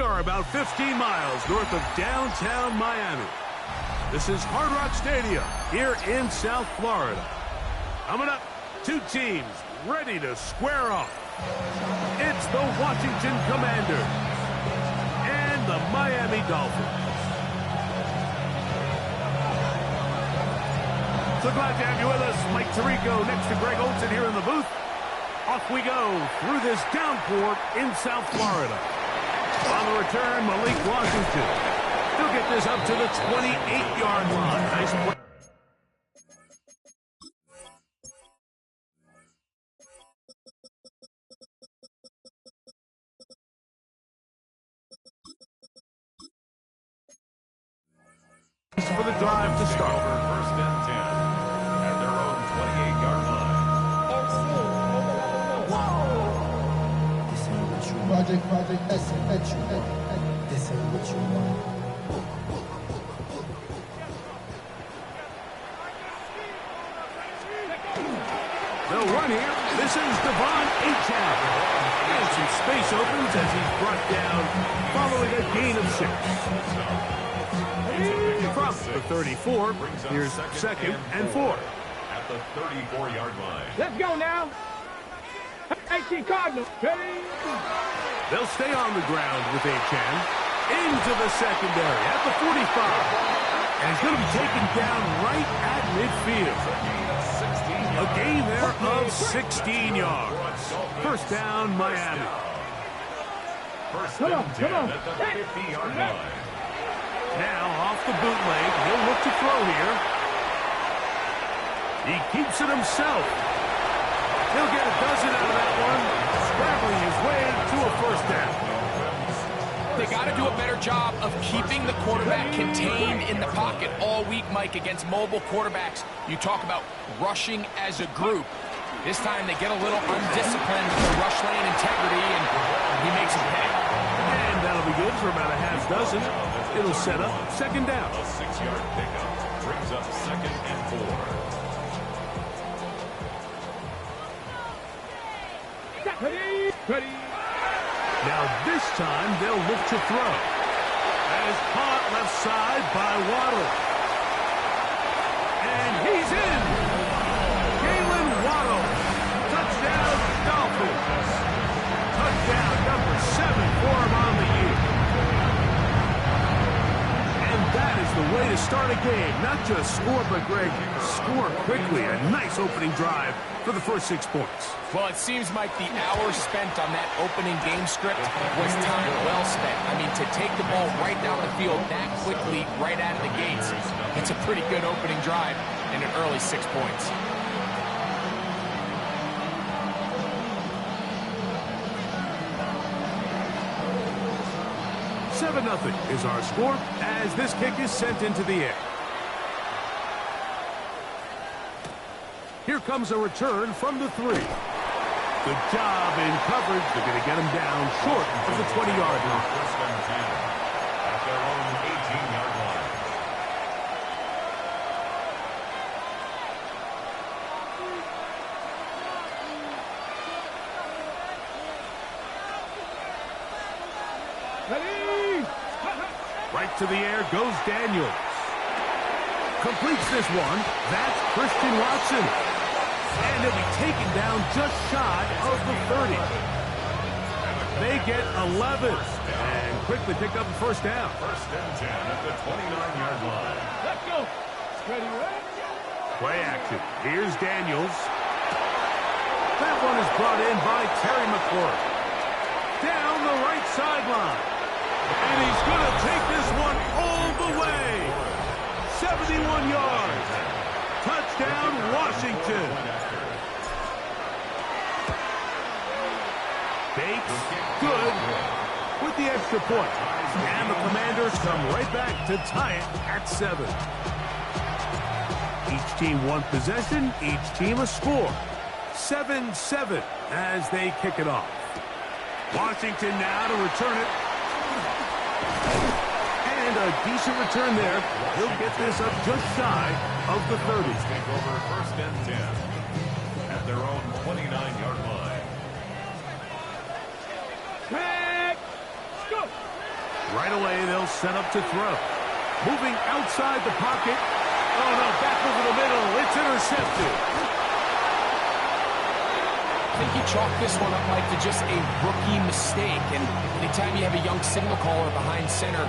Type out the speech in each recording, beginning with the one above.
are about 15 miles north of downtown Miami. This is Hard Rock Stadium here in South Florida. Coming up, two teams ready to square off. It's the Washington Commanders and the Miami Dolphins. So glad to have you with us. Mike Tirico next to Greg Olsen here in the booth. Off we go through this downpour in South Florida. On the return, Malik Washington. He'll get this up to the 28-yard line. Nice play. For the drive to start. First and 10 at their own 28-yard line. Project, this ain't what you want. They'll run here. This is Devon Achane. And some space opens as he's brought down following a gain of 6. From the 34, here's second and 4. At the 34-yard line. Let's go now. 18 Cardinals. Ready? They'll stay on the ground with Achane. Into the secondary at the 45. And he's going to be taken down right at midfield. A gain there of 16 yards. First down, Miami. First and 10 at the 50-yard line. Now off the bootleg. He'll look to throw here. He keeps it himself. He'll get a dozen out of that one. Scrabbling his way to a first down. They got to do a better job of keeping the quarterback contained in the pocket all week, Mike, against mobile quarterbacks. You talk about rushing as a group. This time they get a little undisciplined with the rush lane integrity, and he makes a pay. And that'll be good for about a half dozen. It'll set up second down. A 6-yard pickup brings up second and 4. Ready? Now this time they'll look to throw. As caught left side by Waddle. And he's in. Jalen Waddle. Touchdown Dolphins. Touchdown number 7 for him on the year. And that is the way to start a game. Not just score, but Greg, score quickly. A nice opening drive for the first 6 points. Well, it seems like the hour spent on that opening game script was time well spent. I mean, to take the ball right down the field that quickly, right out of the gates, it's a pretty good opening drive and an early 6 points. Nothing is our score as this kick is sent into the air. Here comes a return from the 3. Good job in coverage. They're going to get him down short of the 20-yard line. First and 10 at their own 18-yard line. Right to the air goes Daniels. Completes this one. That's Christian Watson. And he'll be taken down just shy of the 30. They get 11 and quickly pick up the first down. First and 10 at the 29-yard line. Let's go. Ready? Play action. Here's Daniels. That one is brought in by Terry McLaurin. Down the right sideline. And he's going to take this one all the way. 71 yards. Touchdown, Washington. Bates, good, with the extra point. And the Commanders come right back to tie it at 7. Each team one possession, each team a score. 7-7 as they kick it off. Washington now to return it. And a decent return there. He'll get this up just shy of the 30. Take over first and 10 at their own 29-yard line. Back. Go. Right away, they'll set up to throw. Moving outside the pocket. Oh, no, back over the middle. It's intercepted. I think you chalk this one up, Mike, to just a rookie mistake. And anytime you have a young signal caller behind center,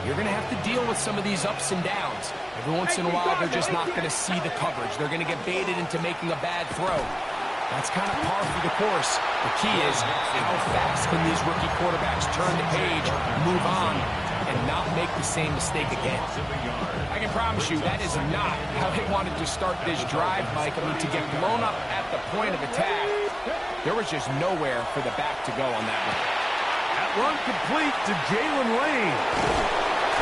you're going to have to deal with some of these ups and downs. Every once in a while, they're just not going to see the coverage. They're going to get baited into making a bad throw. That's kind of par for the course. The key is how fast can these rookie quarterbacks turn the page, move on, and not make the same mistake again. I can promise you that is not how they wanted to start this drive, Mike. I mean, to get blown up at the point of attack, there was just nowhere for the back to go on that one. That run complete to Jalen Lane.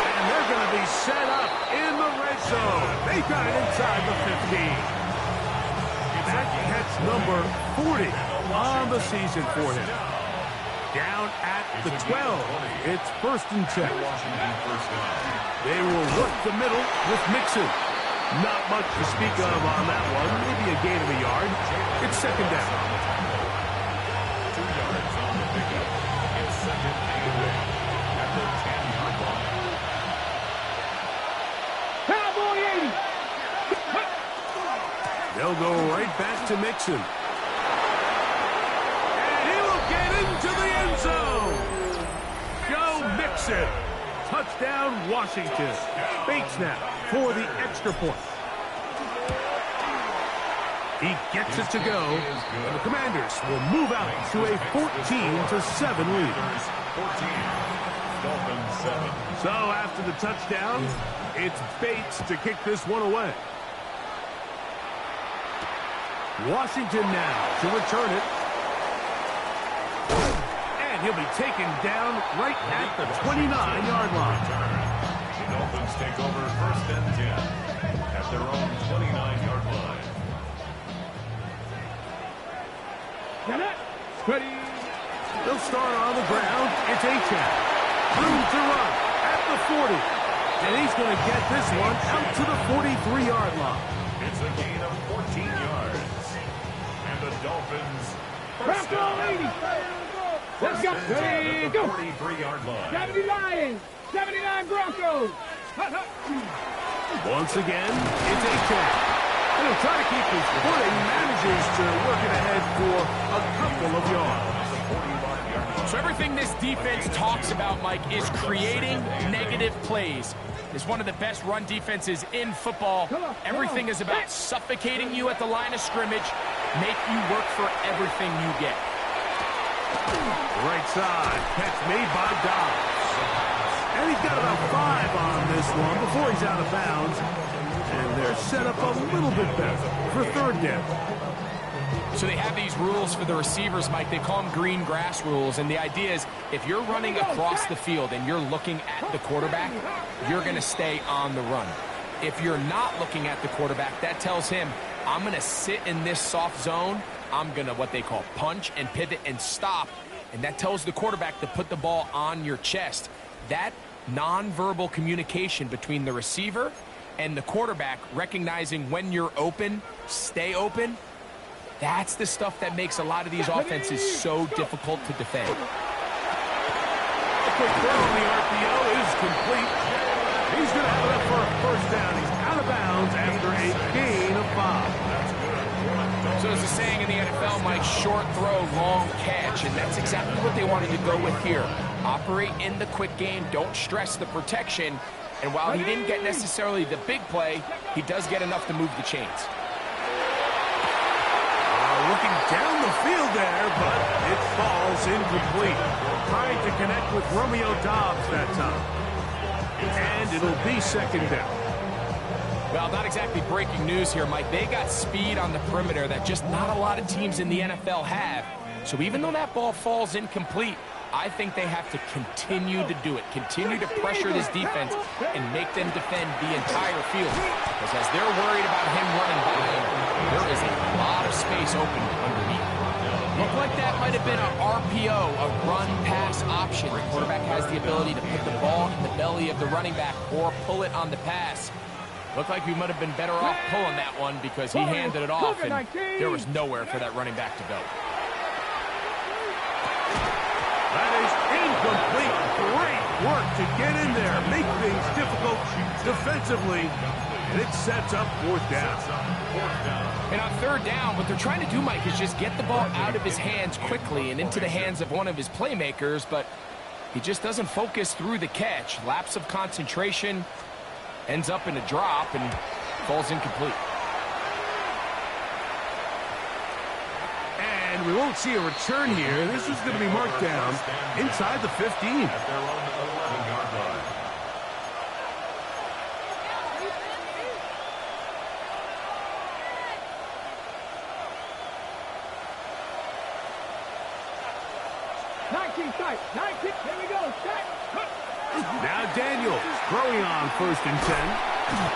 And they're going to be set up in the red zone. They got it inside the 15. That's number 40 on the season for him. Down at the 12. It's 1st and 10. They will work the middle with Mixon. Not much to speak of on that one. Maybe a gain of a yard. It's 2nd down. 2 yards on the pickup. It's 2nd and away at the 10-yard line. Cowboy 80. They'll go right back to Mixon. And he will get into the end zone. Joe Mixon. Touchdown, Washington. Bates now for the extra point. He gets it to go. And the Commanders will move out to a 14-7 lead. 14. Dolphins 7. So after the touchdown, it's Bates to kick this one away. Washington now to return it. And he'll be taken down right at the 29-yard line. The Dolphins take over 1st and 10 at their own 29-yard line. Got it. Ready. They'll start on the ground. It's Achane. Room to run at the 40. And he's going to get this one out to the 43-yard line. It's a gain of 14 yards. And the Dolphins first Bronco down. 80. Let's go. Ready, go. 43-yard line. 70 Lions. 79 Broncos. Once again, it's Achane. And he'll try to keep his footing. Manages to work it ahead for a couple of yards. So everything this defense talks about, Mike, is creating negative plays. It's one of the best run defenses in football. Everything is about suffocating you at the line of scrimmage, make you work for everything you get. Right side, catch made by Dobbs. And he's got about 5 on this one before he's out of bounds. And they're set up a little bit better for 3rd down. So they have these rules for the receivers, Mike. They call them green grass rules. And the idea is if you're running across the field and you're looking at the quarterback, you're going to stay on the run. If you're not looking at the quarterback, that tells him, I'm going to sit in this soft zone. I'm going to what they call punch and pivot and stop. And that tells the quarterback to put the ball on your chest. That nonverbal communication between the receiver and the quarterback, recognizing when you're open, stay open, that's the stuff that makes a lot of these offenses so difficult to defend. A quick throw on the RPO is complete. He's going to have it up for a 1st down. He's out of bounds after a gain of 5. So there's a saying in the NFL, Mike, short throw, long catch, and that's exactly what they wanted to go with here. Operate in the quick game, don't stress the protection, and while he didn't get necessarily the big play, he does get enough to move the chains. Looking down the field there, but it falls incomplete. Trying to connect with Romeo Dobbs that time. And it'll be 2nd down. Well, not exactly breaking news here, Mike. They got speed on the perimeter that just not a lot of teams in the NFL have. So even though that ball falls incomplete, I think they have to continue to do it. Continue to pressure this defense and make them defend the entire field. Because as they're worried about him running by, there is a lot of space open underneath. Looked like that might have been an RPO, a run-pass option. The quarterback has the ability to put the ball in the belly of the running back or pull it on the pass. Looked like we might have been better off pulling that one because he handed it off and there was nowhere for that running back to go. That is incomplete. Great work to get in there, make things difficult defensively, and it sets up fourth down. And on third down, what they're trying to do, Mike, is just get the ball out of his hands quickly and into the hands of one of his playmakers, but he just doesn't focus through the catch. Lapse of concentration, ends up in a drop, and falls incomplete. And we won't see a return here. This is going to be marked down inside the 15. At their own 11-yard line. Tight. 19. Here we go. Now Daniels throwing on 1st and 10.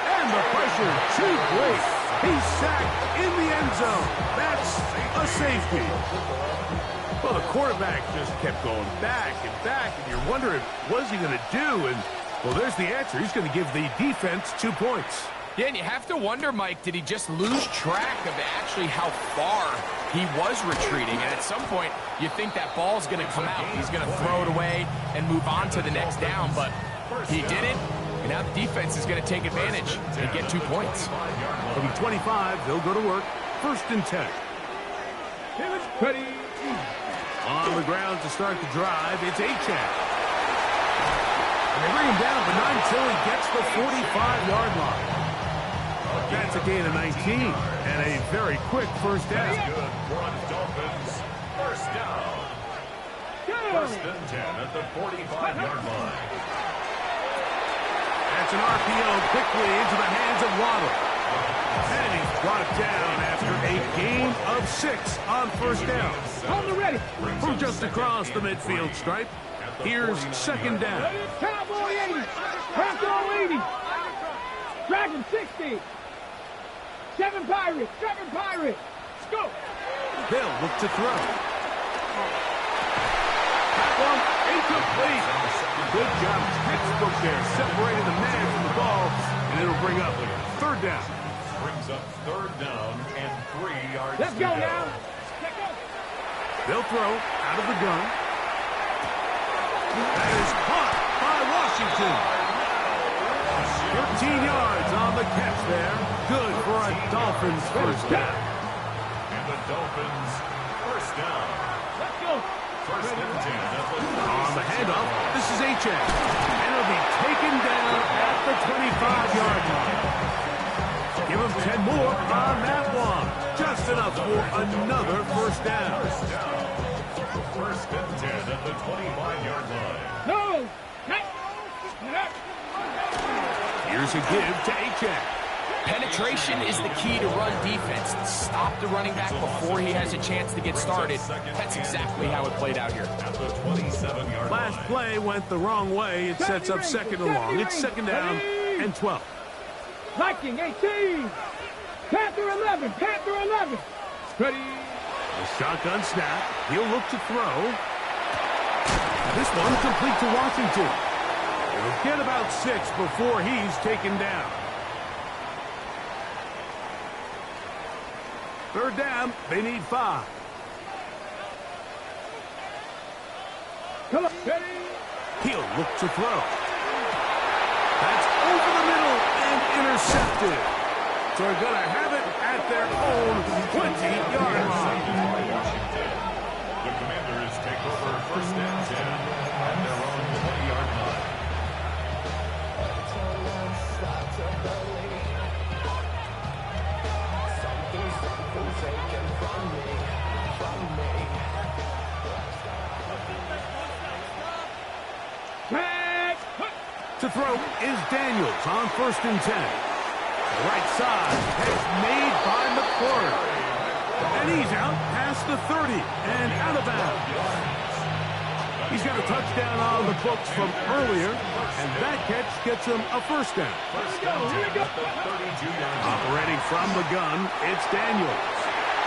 And the pressure too great. He's sacked in the end zone. That's a safety. Well, the quarterback just kept going back, and you're wondering, what's he going to do? And, well, there's the answer. He's going to give the defense 2 points. Yeah, and you have to wonder, Mike, did he just lose track of actually how far he was retreating? And at some point, you think that ball's going to come out. He's going to throw it away and move on to the next down, but he didn't. And now the defense is going to take advantage and get 2 points. From 25, they'll go to work. 1st and 10. Ready. On the ground to start the drive, it's Achane. And they bring him down, but not until he gets the 45-yard line. That's a gain of 19, and a very quick first down. Good for the Dolphins. First down. 1st and 10 at the 45-yard line. That's an RPO quickly into the hands of Waddle. And he's brought down after a gain of 6 on first down. On the ready. From just across the midfield stripe, here's 2nd down. Cowboy 80. Cowboy 80. Dragon 60. 7 Pirates. Let's go. They'll look to throw. That one incomplete. Good job, textbook there, separating the man from the ball, and it'll bring up 3rd down. Brings up 3rd down and 3 yards. Let's go now. Let's go. They'll throw out of the gun. That is caught by Washington. 13 yards on the catch there. Good for a Dolphins first down. And the Dolphins first down. Let's go. 1st and 10. On the handoff, this is Achane. And it'll be taken down at the 25-yard line. Give him 10 more on that one. Just enough for another first down. 1st and 10 at the 25-yard line. No. Here's a give to Achane. Penetration is the key to run defense. Stop the running back before he has a chance to get started. That's exactly how it played out here. At the 27-yard line. Last play went the wrong way. It sets up 2nd and long. It's 2nd down and 12. Viking 18. Panther 11. Ready. The shotgun snap. He'll look to throw. This one complete to Washington. It'll get about 6 before he's taken down. 3rd down. They need 5. Come on. Ready. He'll look to throw. That's over the middle and intercepted. So they're going to have it at their own 20-yard line. The Commanders take over 1st and 10 at their own 20-yard line. To throw is Daniels on 1st and 10. The right side is made by McClure. And he's out past the 30 and out of bounds. He's got a touchdown on the books from earlier, and that catch gets him a first down. Operating from the gun, it's Daniels.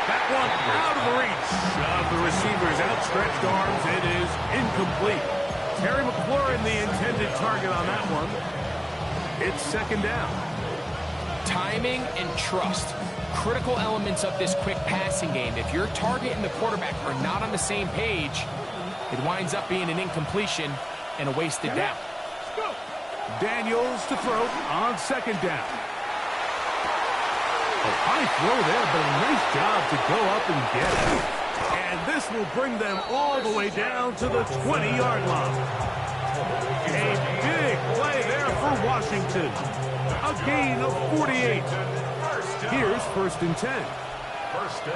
That one out of the reach of the receiver's outstretched arms. It is incomplete. Terry McLaurin, the intended target on that one. It's 2nd down. Timing and trust, critical elements of this quick passing game. If your target and the quarterback are not on the same page, it winds up being an incompletion, and a wasted down. Daniels to throw on second down. A high throw there, but a nice job to go up and get it. And this will bring them all the way down to the 20-yard line. A big play there for Washington. A gain of 48. Here's 1st and 10.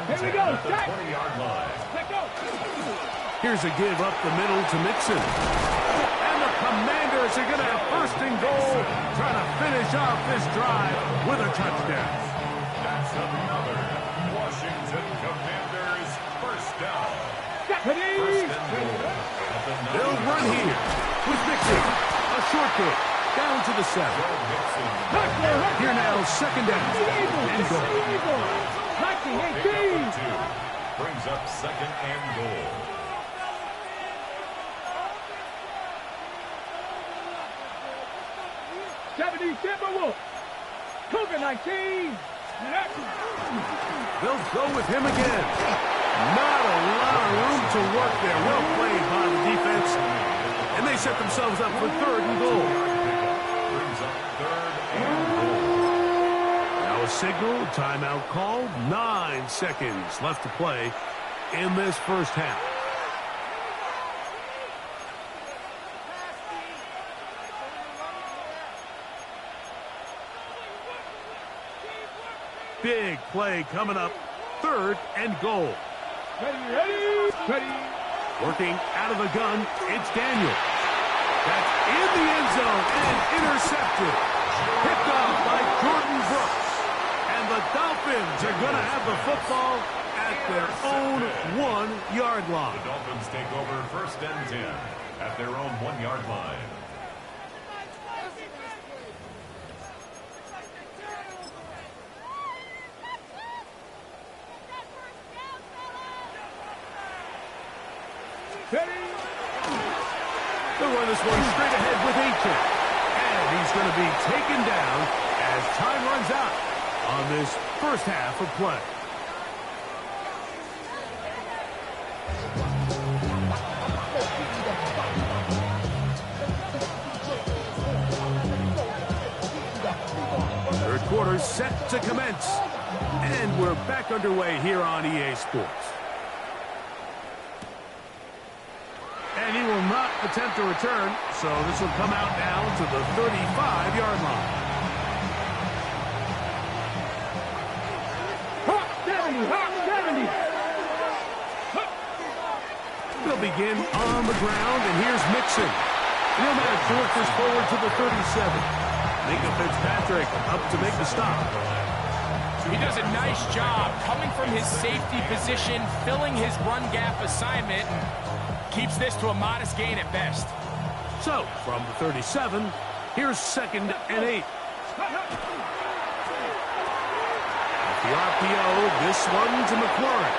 Here we go. 20-yard line. Let go. Here's a give up the middle to Mixon. And the Commanders are going to have 1st and goal, trying to finish off this drive with a touchdown. That's another Washington Commanders first down. First and goal at the They'll run here with Mixon. A short kick down to the 7. Here now, 2nd down and goal. 19-18. Brings up 2nd and goal. Timberwolves. Cougar 19. They'll go with him again. Not a lot of room to work there. Well played by the defense. And they set themselves up for 3rd and goal. Brings up 3rd and goal. Now a signal, timeout called. 9 seconds left to play in this first half. Big play coming up. 3rd and goal. Ready. Working out of the gun, it's Daniel. That's in the end zone and intercepted. Picked off by Jordan Brooks. And the Dolphins are going to have the football at their own 1-yard line. The Dolphins take over 1st and 10 at their own 1-yard line. They'll run this one straight ahead with Aiken. And he's going to be taken down as time runs out on this first half of play. Third quarter set to commence. And we're back underway here on EA Sports. And he will not attempt to return, so this will come out now to the 35-yard line. 70. They'll begin on the ground, and here's Mixon. He'll manage to work this forward to the 37. Minka Fitzpatrick up to make the stop. He does a nice job coming from his safety position, filling his run gap assignment, and keeps this to a modest gain at best. So, from the 37, here's 2nd and 8. At the RPO, this one to McLaurin.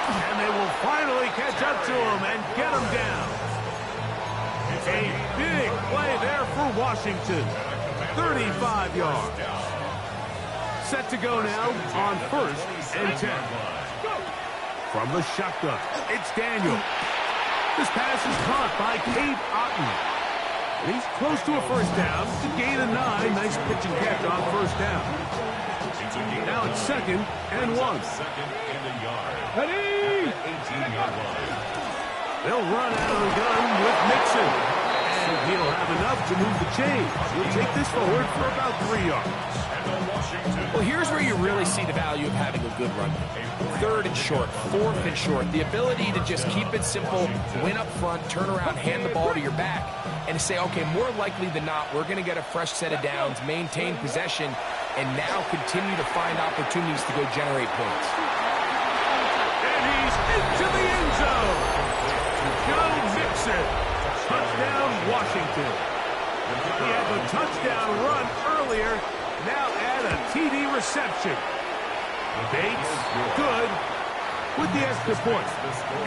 And they will finally catch up to him and get him down. A big play there for Washington. 35 yards. Set to go now on 1st and 10. From the shotgun, it's Daniel. This pass is caught by Cade Otton. And he's close to a first down to gain a 9. Nice pitch and catch on 1st down. Now it's 2nd and 1. 2nd and a yard. Ready. 18-yard line. They'll run out of the gun with Mixon. And he'll have enough to move the chains. He'll take this forward for about 3 yards. Well, here's where you really see the value of having a good run. 3rd and short, 4th and short. The ability to just keep it simple, win up front, turn around, hand the ball to your back, and to say, okay, more likely than not, we're going to get a fresh set of downs, maintain possession, and now continue to find opportunities to go generate points. And he's into the end zone. Joe Mixon. Touchdown, Washington. He had the touchdown run earlier. Now add a TD reception. Bates, good, with the extra point.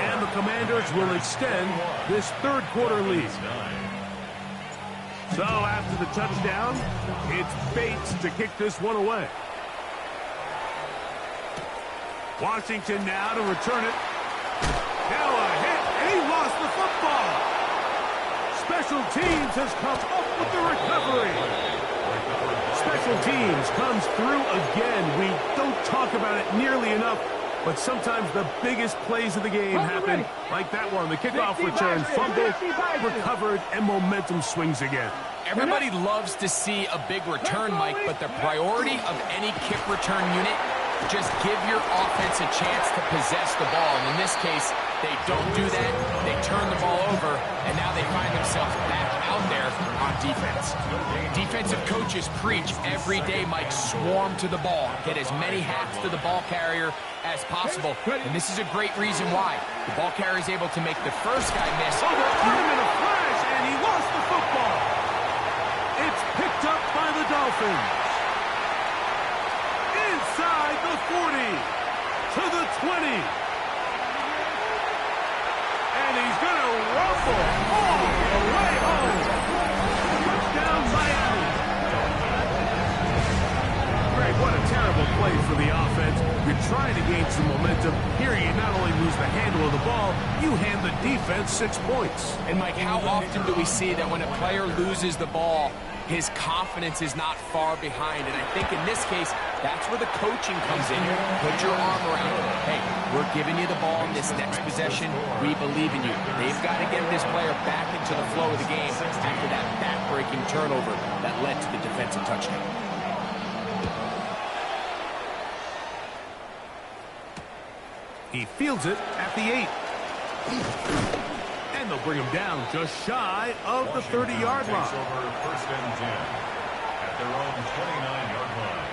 And the Commanders will extend this 3rd quarter lead. So after the touchdown, it's Bates to kick this one away. Washington now to return it. Now a hit, and he lost the football. Special teams has come up with the recovery. Special teams comes through again. We don't talk about it nearly enough, but sometimes the biggest plays of the game happen, like that one. The kickoff return, fumble, recovered, and momentum swings again. Everybody loves to see a big return, Mike, but the priority of any kick return unit, just give your offense a chance to possess the ball. And in this case, they don't do that. They turn the ball over, and now they find themselves back out there on defense. Defensive coaches preach every day, Mike, swarm to the ball. Get as many hacks to the ball carrier as possible. And this is a great reason why. The ball carrier is able to make the first guy miss. Oh, they're on him in a flash, and he lost the football. It's picked up by the Dolphins. Inside the 40 to the 20. And he's going to rumble all the way home. Touchdown, Miami. Greg, what a terrible play for the offense. You're trying to gain some momentum. Here you not only lose the handle of the ball, you hand the defense 6 points. And, Mike, how often do we see that when a player loses the ball, his confidence is not far behind? And I think in this case, that's where the coaching comes in. Put your arm around him. Hey, we're giving you the ball in this next possession. We believe in you. They've got to get this player back into the flow of the game after that back-breaking turnover that led to the defensive touchdown. He fields it at the 8. And they'll bring him down just shy of the 30-yard line. Over first and 10 at their own 29-yard line.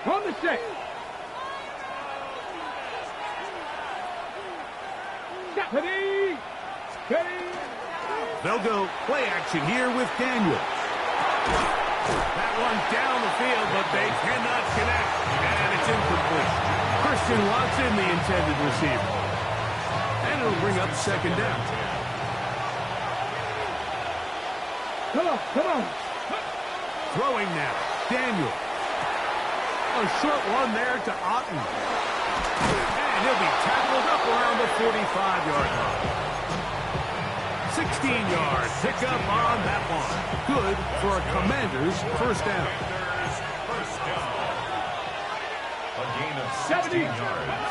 On the set. Steady. Steady. They'll go play action here with Daniels. That one down the field, but they cannot connect. And it's incomplete. Christian Watson, the intended receiver. And it'll bring up second down. Come on, come on. Throwing now. Daniels. A short one there to Otten. And he'll be tackled up around the 45-yard line. 16-yard pickup on that one. Good for a Commanders first down. First down. A gain of 16 yards.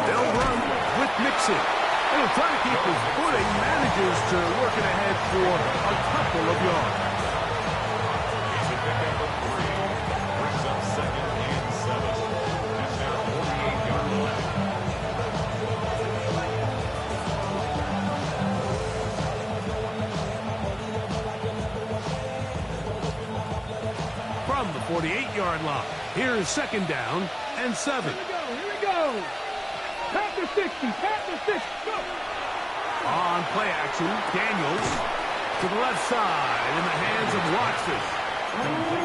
They'll run with Mixon. He'll try to keep his footing. Manages to work it ahead for a couple of yards. It's a pickup of 3. Brings up second and 7 at their 48-yard line. From the 48-yard line, here's second down and 7. Here we go. Pat the 60. Pat the 60. Go. On play action, Daniels to the left side in the hands of Watson.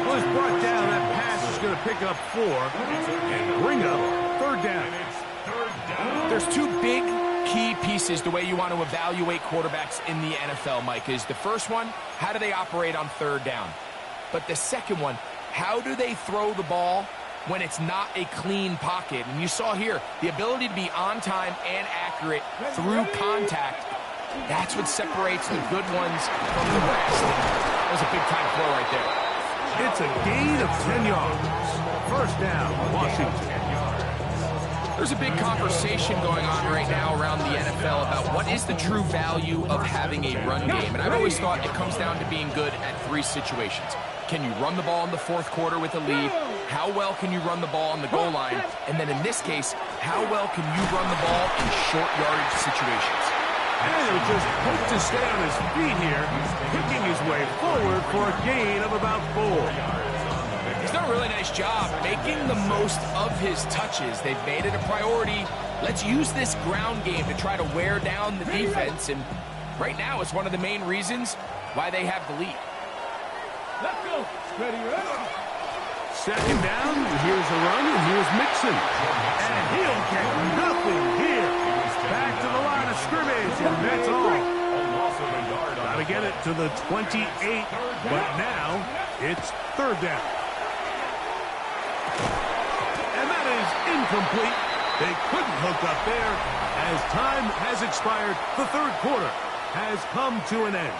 Was brought down. That pass is going to pick up 4 and bring up third down. There's 2 big key pieces the way you want to evaluate quarterbacks in the NFL, Mike. Is the first one, how do they operate on third down? But the second one, how do they throw the ball when it's not a clean pocket? And you saw here, the ability to be on time and accurate through contact. That's what separates the good ones from the rest. That was a big-time throw right there. It's a gain of 10 yards. First down, Washington. There's a big conversation going on right now around the NFL about what is the true value of having a run game. And I've always thought it comes down to being good at 3 situations. Can you run the ball in the 4th quarter with a lead? How well can you run the ball on the goal line? And then in this case, how well can you run the ball in short yardage situations? And he'll just hope to stay on his feet here, picking his way forward for a gain of about 4. He's done a really nice job making the most of his touches. They've made it a priority. Let's use this ground game to try to wear down the defense. And right now, it's one of the main reasons why they have the lead. Let's go. Ready, ready. Second down, here's a run, and here's Mixon. And he'll get nothing here. Back to the line of scrimmage, and that's all. Got to get it to the 28, but now it's third down. And that is incomplete. They couldn't hook up there. As time has expired, the third quarter has come to an end.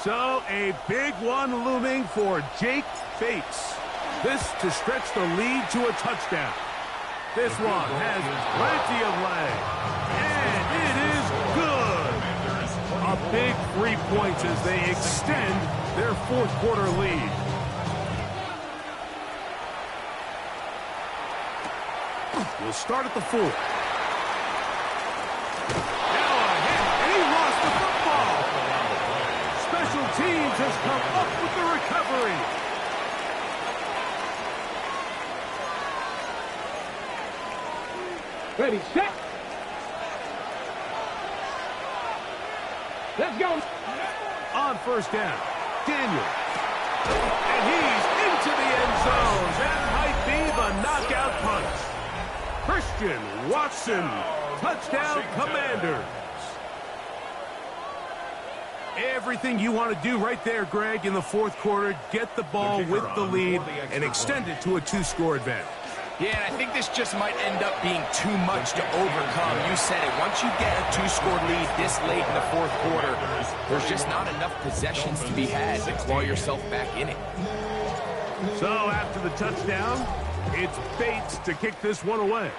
So, a big one looming for Jake Bates. This to stretch the lead to a touchdown. This one has plenty of leg. And it is good. A big 3 points as they extend their fourth quarter lead. We'll start at the 4. Now a hit, and he lost the football. Special teams has come up with the recovery. Ready, set. Let's go. On first down, Daniel. And he's into the end zone. That might be the knockout punch. Christian Watson, touchdown Commanders. Everything you want to do right there, Greg, in the fourth quarter. Get the ball with the lead and extend it to a 2-score advantage. Yeah, and I think this just might end up being too much to overcome. You said it. Once you get a 2-score lead this late in the fourth quarter, there's just not enough possessions to be had to claw yourself back in it. So after the touchdown, it's Bates to kick this one away.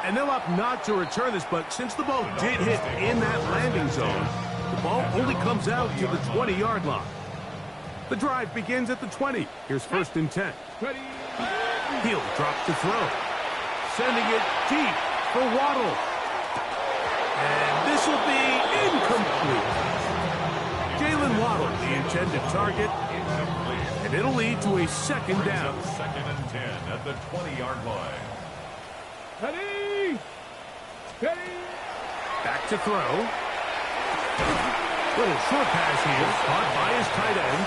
And they'll opt not to return this, but since the ball did hit in that landing zone, the ball only comes out to the 20-yard line. The drive begins at the 20. Here's first and 10. Ready. He'll drop to throw. Sending it deep for Waddle. And this will be incomplete. Jalen Waddle, the intended target. And it'll lead to a second down. Second and 10 at the 20-yard line. Ready. Ready. Back to throw. Little short pass here, caught by his tight end.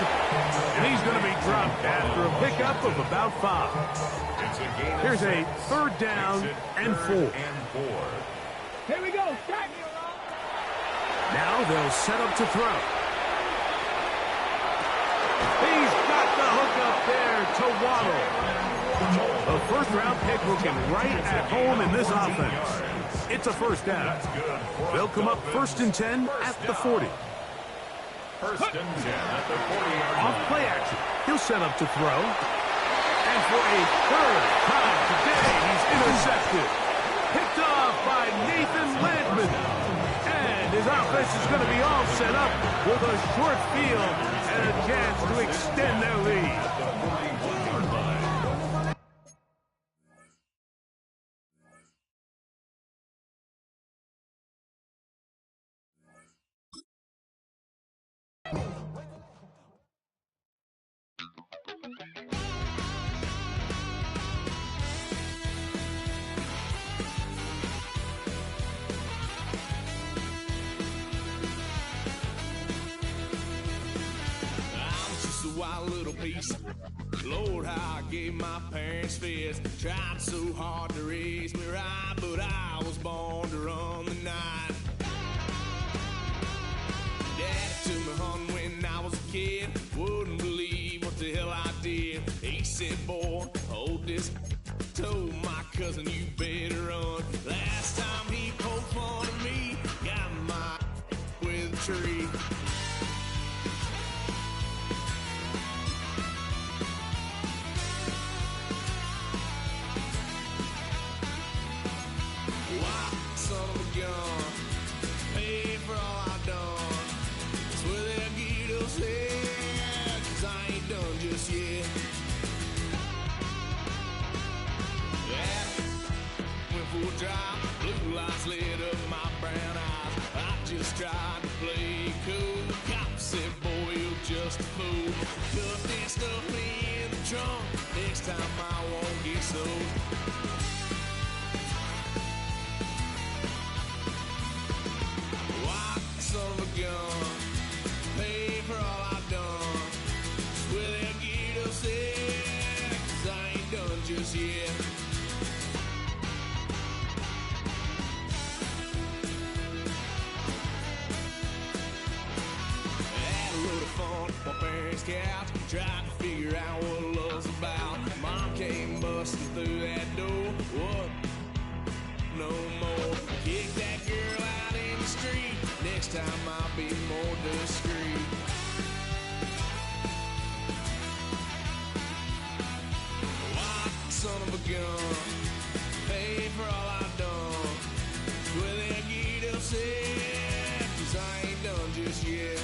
And he's going to be dropped after a pickup of about 5. Here's a third down and 4. Here we go. Start. Now they'll set up to throw. He's got the hook up there to Waddle. The first-round pick looking right at home in this offense. It's a first down. They'll come up first and 10 at the 40. First and 10 at the 40-yard line. Off play action. He'll set up to throw. And for a third time today, he's intercepted. Picked off by Nathan Landman. And his offense is going to be all set up with a short field and a chance to extend their lead. Wild little piece. Lord, how I gave my parents fist. Tried so hard to raise me right, but I was born to run the night. Daddy took me hunting when I was a kid. Wouldn't believe what the hell I did. He said, boy, hold this. Told my cousin, you better run. Last time he poked fun at me, got my with a tree. Blue lights lit up my brown eyes. I just tried to play cool. Cop said, boy, you're just a fool. Cuffed and stuffed me in the trunk. Next time I won't get sold. White son of a gun. Pay for all I've done. Well, they'll get upset, 'cause I ain't done just yet. daddy's couch, tried to figure out what love's about. Mom came busting through that door. What? No more. Kick that girl out in the street. Next time I'll be more discreet. Why, son of a gun, pay for all I've done. Well, they get upset, 'cause I ain't done just yet.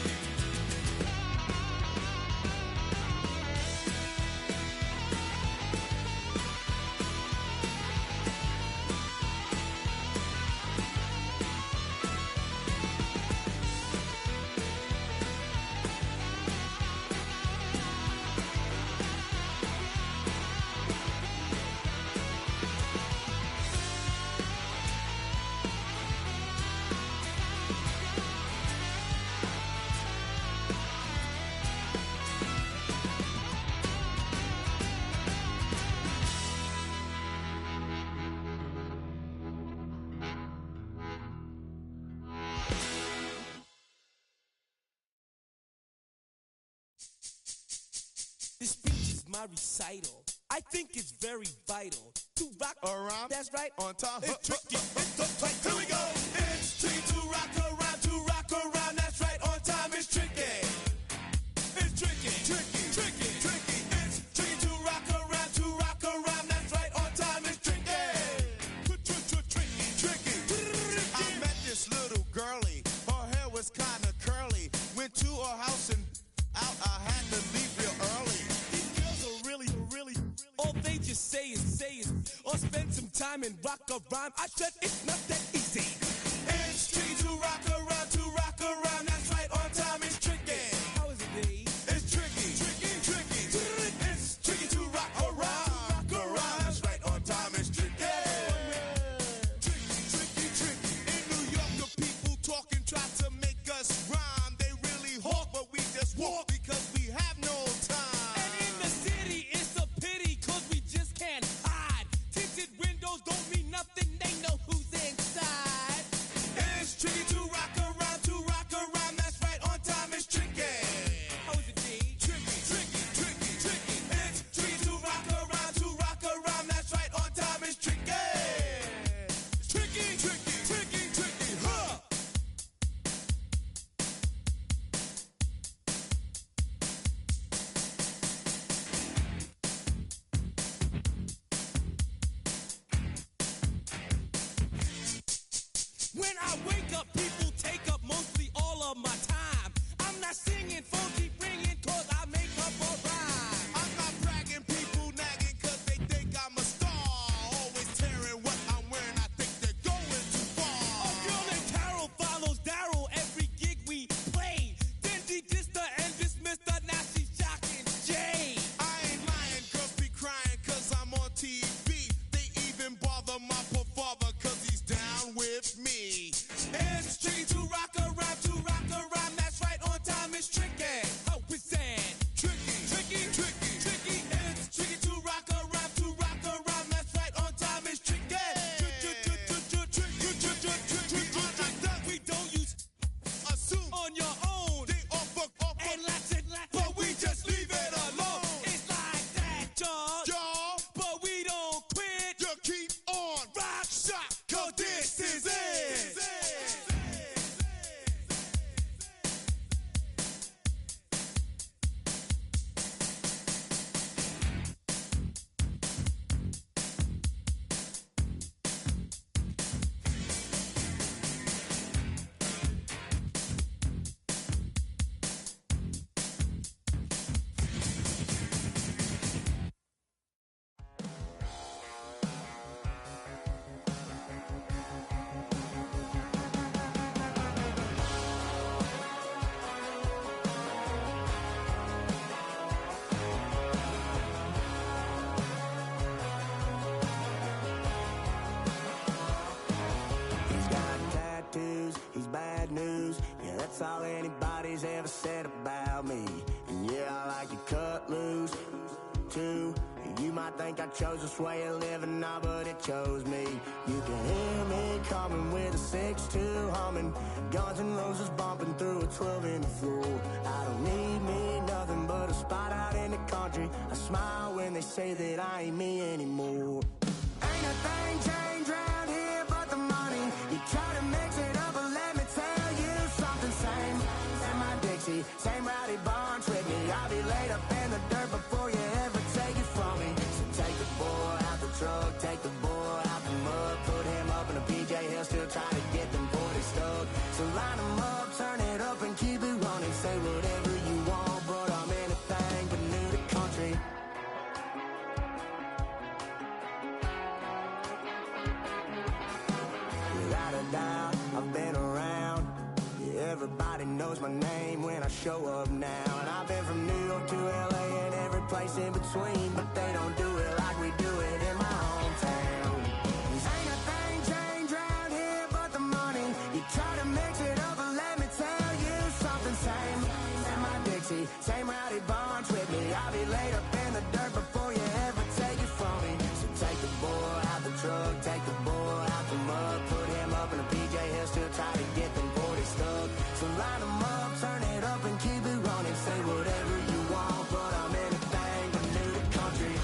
This speech is my recital. I think it's very vital to rock around. That's right. On time. It's tricky. It's the play. Here we go. It's tricky to rock around. To rock around. That's right. On time. It's tricky. It's tricky. Tricky. Tricky. Tricky. It's tricky to rock around. To rock around. That's right. On time. It's tricky. Tricky. Tricky. I met this little girlie. Her hair was kind of curly. Went to her house and out. I had to leave real early. These girls are really, all they just say is, or spend some time and rock a rhyme. I said it's not that easy. It's tricky to rock around. To rock around. That's right. On time. It's tricky. How is it, D? It's tricky. Tricky. Tricky. It's tricky to rock around. Rock around. That's right. On time. It's tricky. Tricky. In New York, the people talking try to make us rhyme. They really hawk, but we just walk because we have no time. And in the city, it's a pity, 'cause we just can't hide. Tinted windows don't mean nothing, they know who's inside. It's tricky to rock around. To rock around. That's right. On time. It's tricky. How is it, D? Tricky. It's tricky to rock around. To rock around. That's right. On time. It's tricky. Tricky. Huh. When I wake up, people take up mostly all of my time. I'm not singing, phone keep ringing, 'cause I make up a rhyme. I'm not bragging, people nagging, 'cause they think I'm a star. Always tearing what I'm wearing, I think they're going too far. A girl named Carol follows Daryl every gig we play. Then she dissed her and dismissed her, now she's shocking Jay. I ain't lying, girls be crying 'cause I'm on TV. They even bother my poor father 'cause he's down with me. It's tricky to rock around. To rock around. That's right. On time. It's tricky. How is that? Tricky. It's tricky to rock around. To rock around. That's right. On time. It's tricky. Unlike that, We don't use assume on your own. they offer, And lots and lots, but we just leave it alone. It's like that, y'all. Y'all, But we don't quit. you keep on Rock, shot, 'cause this is it. He's got tattoos, he's bad news. Yeah, that's all anybody's ever said about me. And yeah, I like to cut loose, too. You might think I chose this way of living now, but it chose me. You can hear me coming with a 6-2 humming, Guns N' Roses bumping through a 12 in the floor. I don't need me nothing but a smile when they say that I ain't me anymore. Ain't a thing changed round here but the money. You try to mix it up, but let me tell you something. Same in my Dixie, same rowdy barns with me. I'll be laid up in the dirt before you ever take it from me. So take the boy out the truck, take the boy out the mud, put him up in a PJ Hill, still trying to get them 40 stuck. So line them up, turn it up and keep it running. Say whatever you want, but I'm anything but new to country. Without a doubt, I've been around. Yeah, everybody knows my name when I show up now. And I've been from New York to LA and every place in between, but they don't do it like we do it in my hometown. Ain't a thing changed round here but the money. You try to mix it up, but let me tell you something. Same in my Dixie, same rowdy barns with me. I'll be laid up in the dirt before you ever take it from me. So take the boy out the truck, take the boy out the mud, put him up in a PJ Hill, still try to get them 40 stuck. So line them up, turn it up and keep it running. Say whatever you want, but I'm anything but new to country.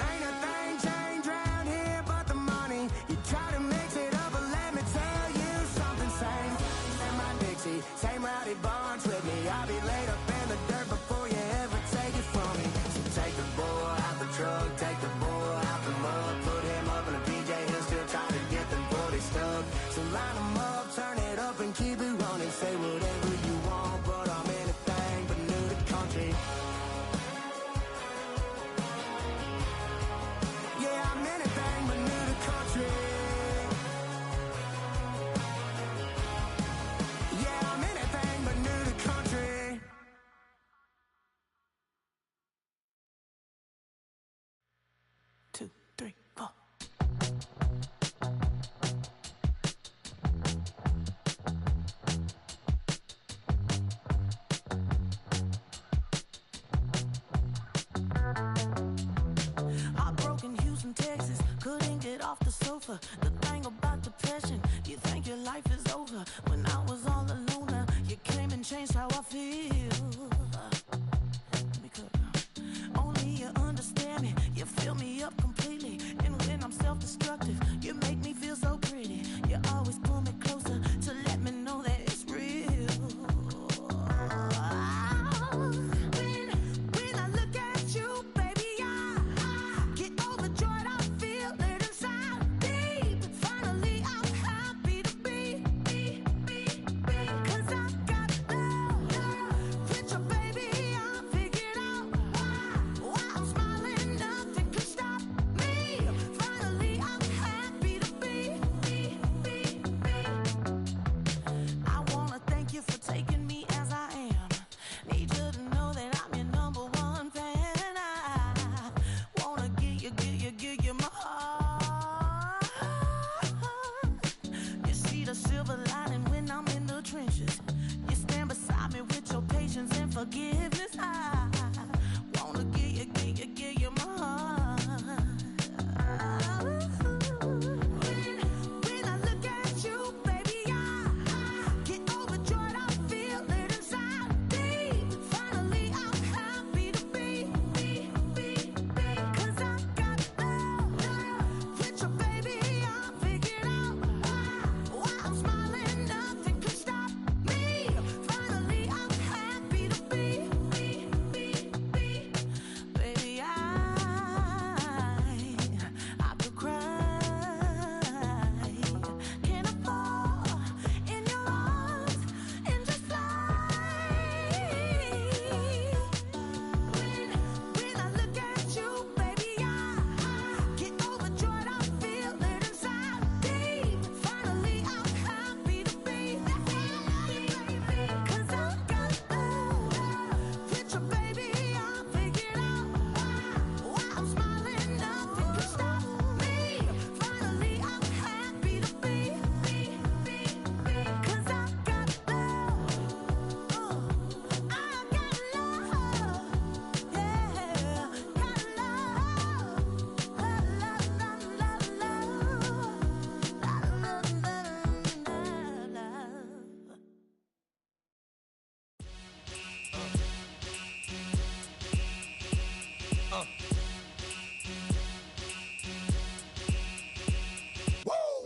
Ain't a thing changed round here but the money. You try to mix it up, but let me tell you something. Same in my Dixie, same rowdy barns with me. I'll be laid up in the dirt before you ever take it from me. So take the boy out the truck, take the boy out the mud, put him up in a PJ Hill, still try to get them 40 stuck. So line them up, turn it up and keep it running. Say whatever you want, but I'm anything but new to country. Yeah, I'm anything but new to country. Yeah, I'm anything but new to country. Two, three, four. Heartbroken Houston, Texas, couldn't get off the sofa. The thing about depression, you think your life is over. When I was all alone, you came and changed how I feel. Let me cook now. Only you understand me, you fill me up completely. And when I'm self-destructive, you make me feel so pretty. You always pull me closer to let me know that it's real. When I look at you, baby, I get overjoyed. I feel it inside deep. Finally, I'm happy to be. 'Cause I got love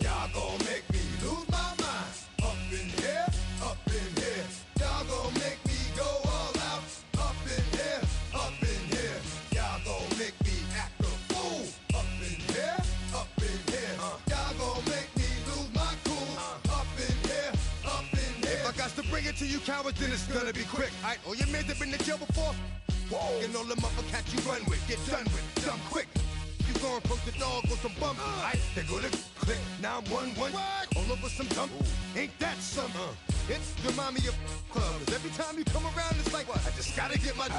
Y'all gon' make me lose my mind. Up in here, up in here. Y'all gon' make me go all out. Up in here, up in here. Y'all gon' make me act a fool. Up in here, up in here. Y'all gon' make me lose my cool. Up in here, up in here. If I got to bring it to you cowards, then it's gonna be quick. Alright, all your men have been to jail before. Whoa. And all them other cats you run with, get done with, dumb quick. You gon' approach the dog with some bump. Aight, they gonna click. Now I'm 1-1. All over some dump. Ain't that something? It's remind me of clubs. Every time you come around, it's like, I just gotta get my.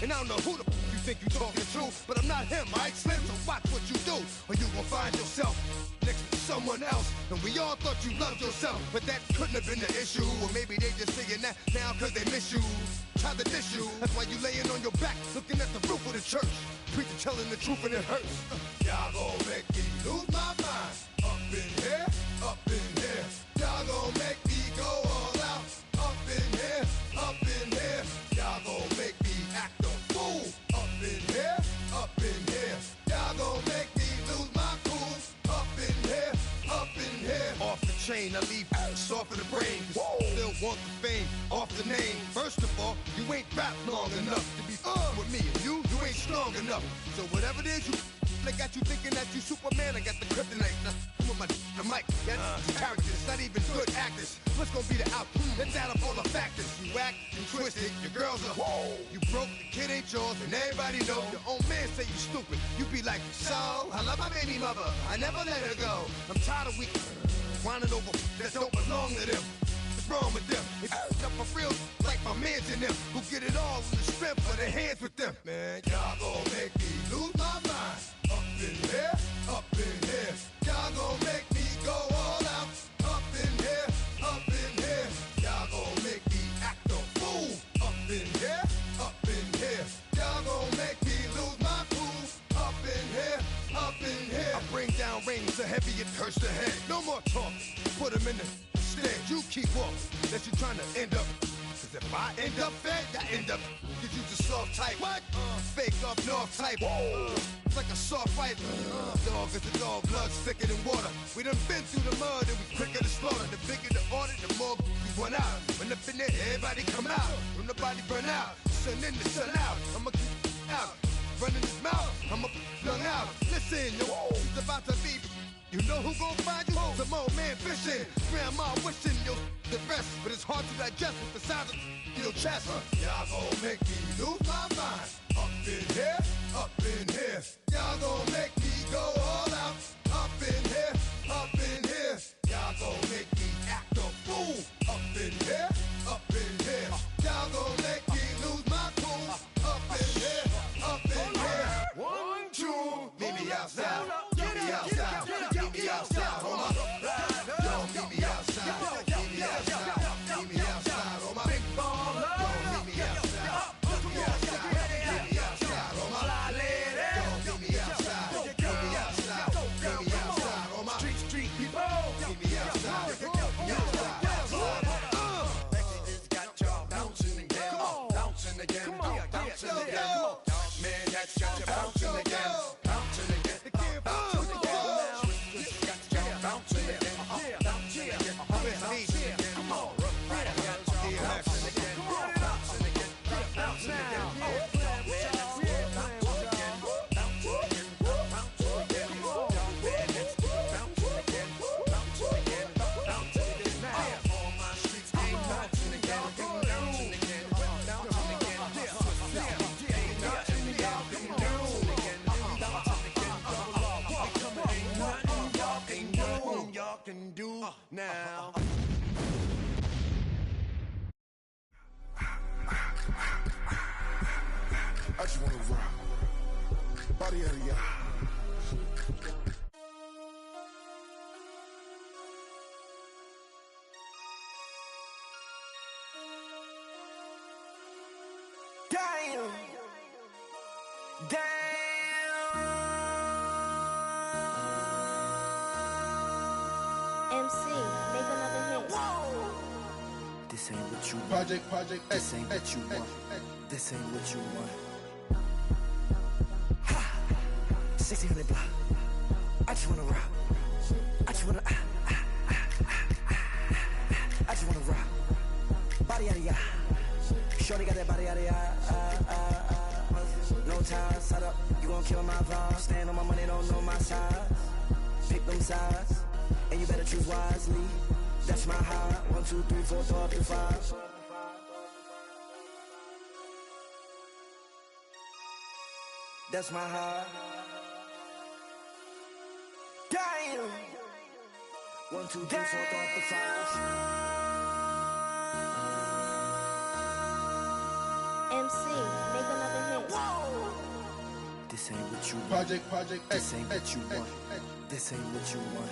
And I don't know who the you think you talking to, but I'm not him, alright, Slim? So watch what you do, or you gon' find yourself next to someone else. And we all thought you loved yourself, but that couldn't have been the issue. Or maybe they just saying that now cause they miss you. Try to diss you. That's why you laying on your back, looking at the roof of the church. Preacher telling the truth and it hurts. Y'all gon' make me lose my mind. Up in here, up in here. Y'all gon' make me go all out. Up in here, up in here. Y'all gon' make me act a fool. Up in here, up in here. Y'all gon' make me lose my cool. Up in here, up in here. Off the chain, I leave soft in the brain. Still want the fame, off the name. First of all, you ain't rap long enough to be with me. And you ain't strong enough. So whatever it is you they got you thinking that you Superman. I got the kryptonite. Come with the mic. Yeah, characters, not even good actors. What's gonna be the outcome? Let's add up all the factors. You act, you twisted, your girls are you broke, the kid ain't yours, and everybody know. Your own man say you stupid. You be like, so, I love my baby mother. I never let her go. I'm tired of whining over that don't belong to them. What's wrong with them? It's up for real, like my mans in them, who get it all in the strength of their hands with them. Man, y'all gon' make me lose my mind. Up in here, up in here. Y'all gon' make me go all out. Up in here, up in here. Y'all gon' make me act a fool. Up in here, up in here. Y'all gon' make me lose my cool. Up in here, up in here. I bring down rings so heavy it hurts the head. No more talk, put them in the stand. You keep walking, unless you're trying to end up. Cause if I end up fed, I end up. Cause you the soft type. What? Fake up north type. It's like a soft fight. Dog is a dog, blood thicker than water. We done been through the mud and we quicker to slaughter. The bigger the order, the more we run out. When up in there, everybody come out. When nobody burn out, sun in the sun out. I'ma keep out. Running his mouth, I'ma flung out. Listen, yo, it's about to be. You know who gon' find you? Some old man fishing. Grandma wishing you'll the best, but it's hard to digest with the sound of your chest. Y'all gon' make me lose my mind. Up in here, up in here. Y'all gon' make me go all out. Up in here, up in here. Y'all gon' make me act a fool. Up in here, up in here. Y'all gon' make me lose my cool. Up in here, up in here. 1, 2, meet me outside. Meet me outside. Meet me outside. Hold my yo, meet me outside. Meet me outside. Meet me outside. Hold my big ball. Yo, meet me outside. Meet me outside. Meet me outside. Hold my yo, meet me outside. Meet me outside. Meet me outside. Hold my street people. Meet me outside. Meet me outside. Got y'all bouncing again, bouncing again, bouncing again. Man, that's got you bouncing again, bouncing again, bouncing again. Got y'all bouncing again, bouncing again, bouncing again. Come on, got y'all bouncing again, bouncing again, bouncing again. Can do now. I just wanna rock. Body area. Damn. Damn. MC, make another hit. This ain't what you want. Project This ain't what you want. This ain't what you want. 1600 block. I just wanna rock. I just wanna I just wanna rock. Body yada yada. Shorty got that body yada yada. No ties, side up. You gon' kill my vibe. Stand on my money, don't know my size. Pick them sides, and you better choose wisely. That's my high. 1, 2, 3, 4, 5. That's my high. Damn. 1, 2, 3, 4, 5. MC, make another hit. This ain't what you want. Project This ain't what you want. This ain't what you want.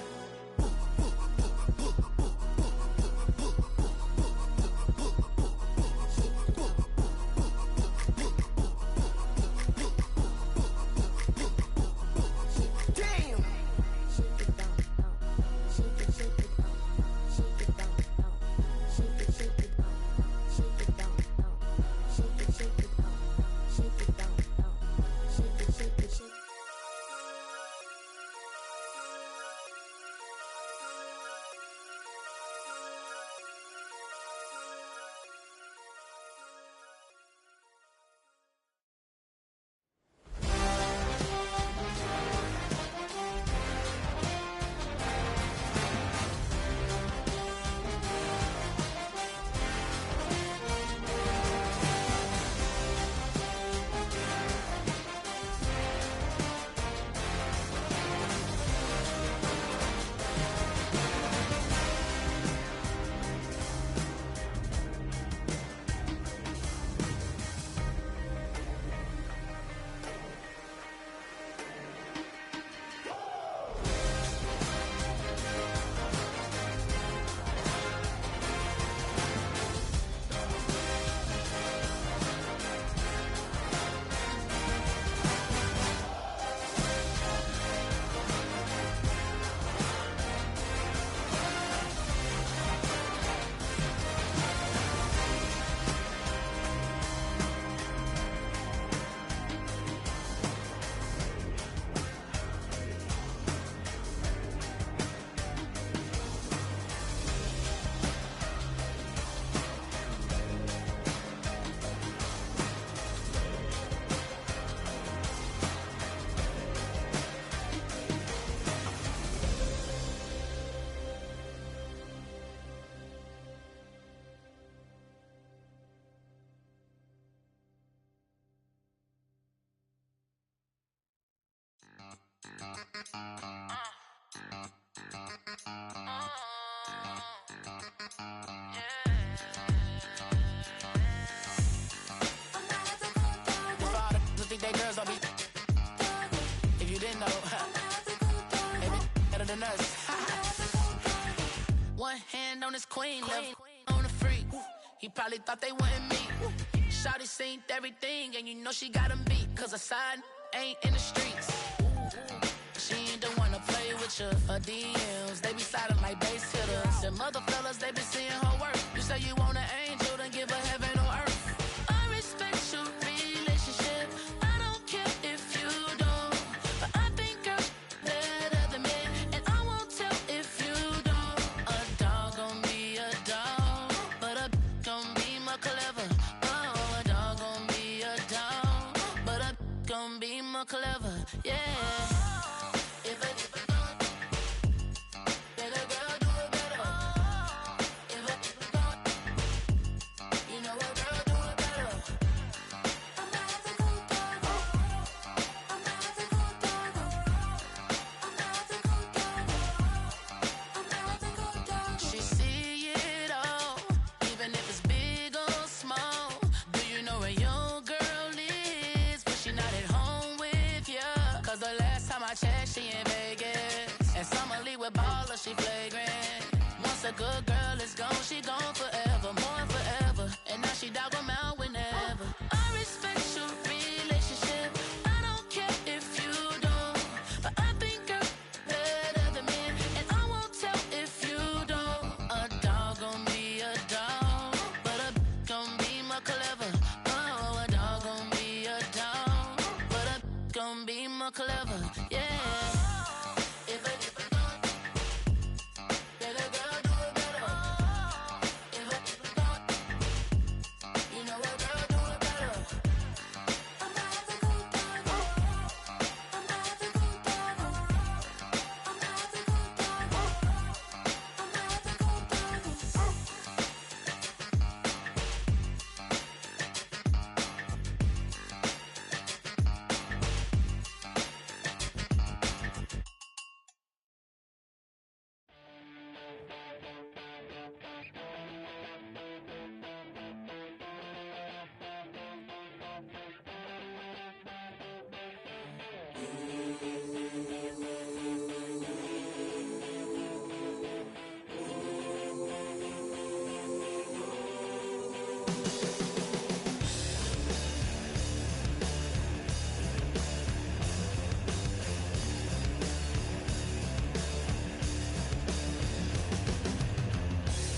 Think they girls don't be. If you didn't know, they be better than us. One hand on his queen, left on the freak. He probably thought they wanted me. Shawty seen everything, and you know she got him beat. Cause her side ain't in the streets. She ain't the one to play with you. Her DMs, they be silent like bass hitters. And mother fellas, they be seeing her work. You say you want an angel, then give her heaven on earth. I respect your relationship. I don't care if you don't. But I think I'm better than me. And I won't tell if you don't. A dog gon' be a dog. But a gon' be more clever. Oh, a dog gon' be a dog. But a gon' be more clever. Yeah. She in Vegas, and Summer Lee with baller, she flagrant. Once a good girl is gone, she gone forever, more forever. And now she dog 'em out whenever. I respect your relationship. I don't care if you don't, but I think you're better than me. And I won't tell if you don't. A dog gon' be a dog, but a gon' be more clever. Oh, a dog gon' be a dog, but a gon' be be more clever, yeah. If a better girl do it better. If a you know a girl do it better. I'm not the good dog. I'm not the good dog. I'm not the good dog. I'm not the good dog.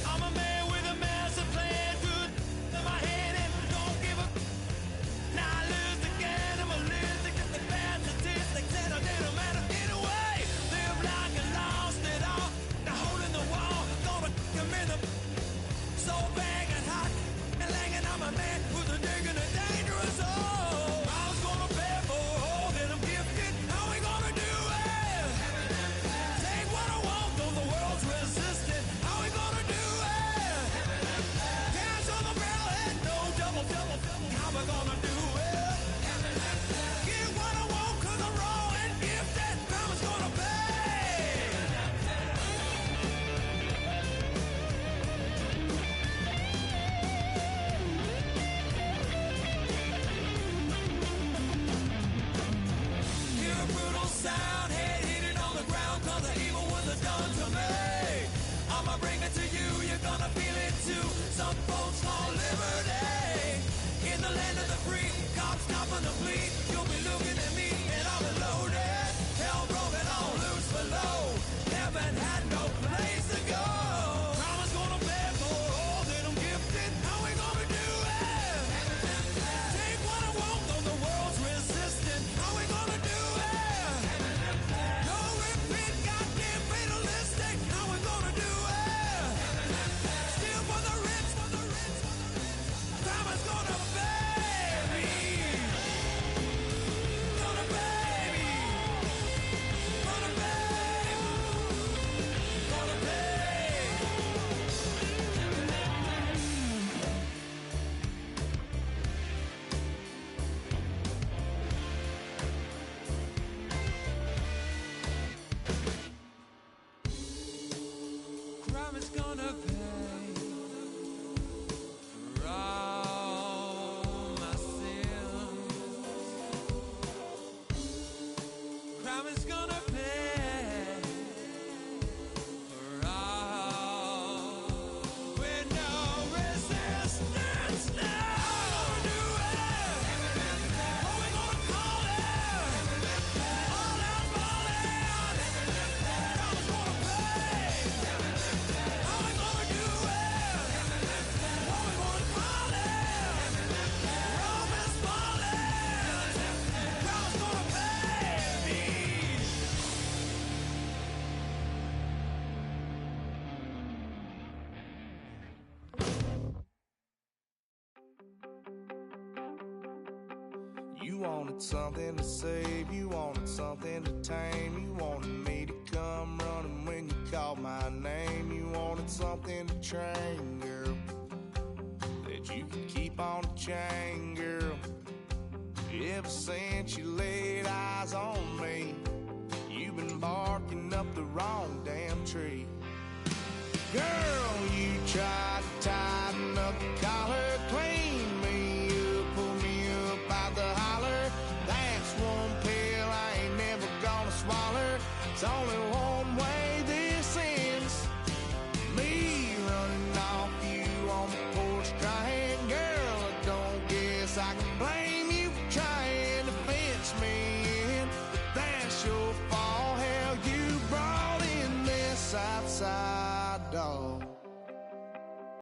I'm a man with a master plan, good in my head and don't give a. Now I lose again, I'm a lose to get the bad statistics and it don't matter anyway. Live like I lost it all, now holding the wall, gonna come in the so bang and hot and langing. I'm a man with a dig and a dangerous soul. I was gonna pay for all that I'm gifted. How we gonna do it? Take what I want, though the world's resistant. How we gonna do it? Cash on the barrel head, no double. How we gonna do it? Get what I want, 'cause I'm raw and gifted. Mama's gonna pay. Hear a brutal sound, head hitting on the ground, 'cause the evil was done to me. I'ma bring it to you, you're gonna feel it too. Some folks call liberty. In the land of the free, cops stopping the fleet. You'll be looking at me and I'll be loaded. Hell broken all loose below. Heaven had no place to go. Mama's gonna pay for all that I'm gifted. How we gonna do it? Take what I want, though the world's resistant. How we gonna do it? No repeat, goddamn fatalistic. How we gonna do it? Steal for the rich. Time is gonna pay me. Gonna pay me. Gonna pay. Gonna pay. Crime is gonna pay for all my sins. Crime is gonna pay for all with no resistance. Now how we gonna do it? What we gonna call it? All out falling. Crime is gonna pay. How we gonna do it? What we gonna call it? Rome is falling. Crown's gonna pay me. You wanted something to save, you wanted something to tame, you wanted me to come running when you called my name, you wanted something to train, girl, that you could keep on the chain, girl. Ever since you laid eyes on me, you've been barking up the wrong damn tree. Girl, you tried to tighten up the collar, clean me up, pull me up out the holler. That's one pill I ain't never gonna swallow. It's only one way this ends. Me running off you on the porch crying. Girl, I don't guess I can blame you for trying to fence me in. But that's your fault, hell, you brought in this outside dog.